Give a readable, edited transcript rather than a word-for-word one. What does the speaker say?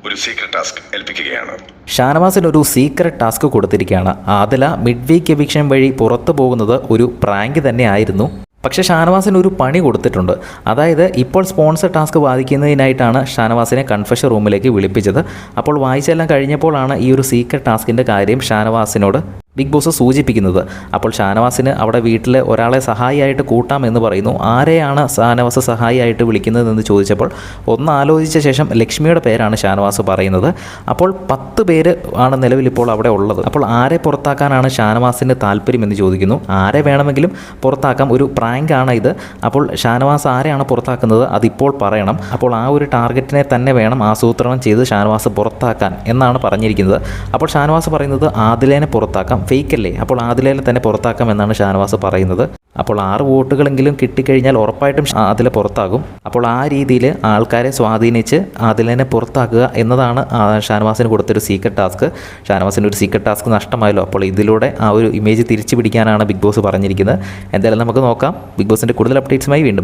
ഒരു secret task ഏൽപ്പിക്കുകയാണ്. ഷാനവാസിനൊരു secret task കൊടുത്തിരിക്കുകയാണ്. ആദില മിഡ് വീക്ക് എവിക്ഷൻ വഴി പുറത്തു പോകുന്നത് ഒരു പ്രാങ്ക് തന്നെ ആയിരുന്നു. പക്ഷേ ഷാനവാസിന് ഒരു പണി കൊടുത്തിട്ടുണ്ട്. അതായത് ഇപ്പോൾ സ്പോൺസർ ടാസ്ക് വാദിക്കുന്നതിനായിട്ടാണ് ഷാനവാസിനെ കൺഫഷൻ റൂമിലേക്ക് വിളിപ്പിച്ചത്. അപ്പോൾ വായിച്ചെല്ലാം കഴിഞ്ഞപ്പോഴാണ് ഈ ഒരു സീക്രട്ട് ടാസ്കിൻ്റെ കാര്യം ഷാനവാസിനോട് ബിഗ് ബോസ് സൂചിപ്പിക്കുന്നത്. അപ്പോൾ ഷാനവാസിന് അവിടെ വീട്ടിൽ ഒരാളെ സഹായിയായിട്ട് കൂട്ടാമെന്ന് പറയുന്നു. ആരെയാണ് ഷാനവാസ് സഹായിയായിട്ട് വിളിക്കുന്നതെന്ന് ചോദിച്ചപ്പോൾ ഒന്ന് ആലോചിച്ച ശേഷം ലക്ഷ്മിയുടെ പേരാണ് ഷാനവാസ് പറയുന്നത്. അപ്പോൾ 10 പേര് ആണ് നിലവിലിപ്പോൾ അവിടെ ഉള്ളത്. അപ്പോൾ ആരെ പുറത്താക്കാനാണ് ഷാനവാസിന് താല്പര്യമെന്ന് ചോദിക്കുന്നു. ആരെ വേണമെങ്കിലും പുറത്താക്കാം, ഒരു പ്രാങ്ക് ആണ് ഇത്. അപ്പോൾ ഷാനവാസ് ആരെയാണ് പുറത്താക്കുന്നത് അതിപ്പോൾ പറയണം. അപ്പോൾ ആ ഒരു ടാർഗറ്റിനെ തന്നെ വേണം ആസൂത്രണം ചെയ്ത് ഷാനവാസ് പുറത്താക്കാൻ എന്നാണ് പറഞ്ഞിരിക്കുന്നത്. അപ്പോൾ ഷാനവാസ് പറയുന്നത് ആദിലേനെ പുറത്താക്കാം, ഫേക്ക് അല്ലേ, അപ്പോൾ ആദിലേനെ തന്നെ പുറത്താക്കാം എന്നാണ് ഷാനവാസ് പറയുന്നത്. അപ്പോൾ 6 വോട്ടുകളെങ്കിലും കിട്ടിക്കഴിഞ്ഞാൽ ഉറപ്പായിട്ടും ആദില പുറത്താകും. അപ്പോൾ ആ രീതിയിൽ ആൾക്കാരെ സ്വാധീനിച്ച് ആദിലേനെ പുറത്താക്കുക എന്നതാണ് ഷാനവാസിന് കൊടുത്തൊരു സീക്രട്ട് ടാസ്ക്. ഷാനവാസിന് ഒരു സീക്രട്ട് ടാസ്ക് നഷ്ടമായല്ലോ. അപ്പോൾ ഇതിലൂടെ ആ ഒരു ഇമേജ് തിരിച്ചു പിടിക്കാനാണ് ബിഗ് ബോസ് പറഞ്ഞിരിക്കുന്നത്. എന്തായാലും നമുക്ക് നോക്കാം. ബിഗ് ബോസിൻ്റെ കൂടുതൽ അപ്ഡേറ്റ്സുമായി വീണ്ടും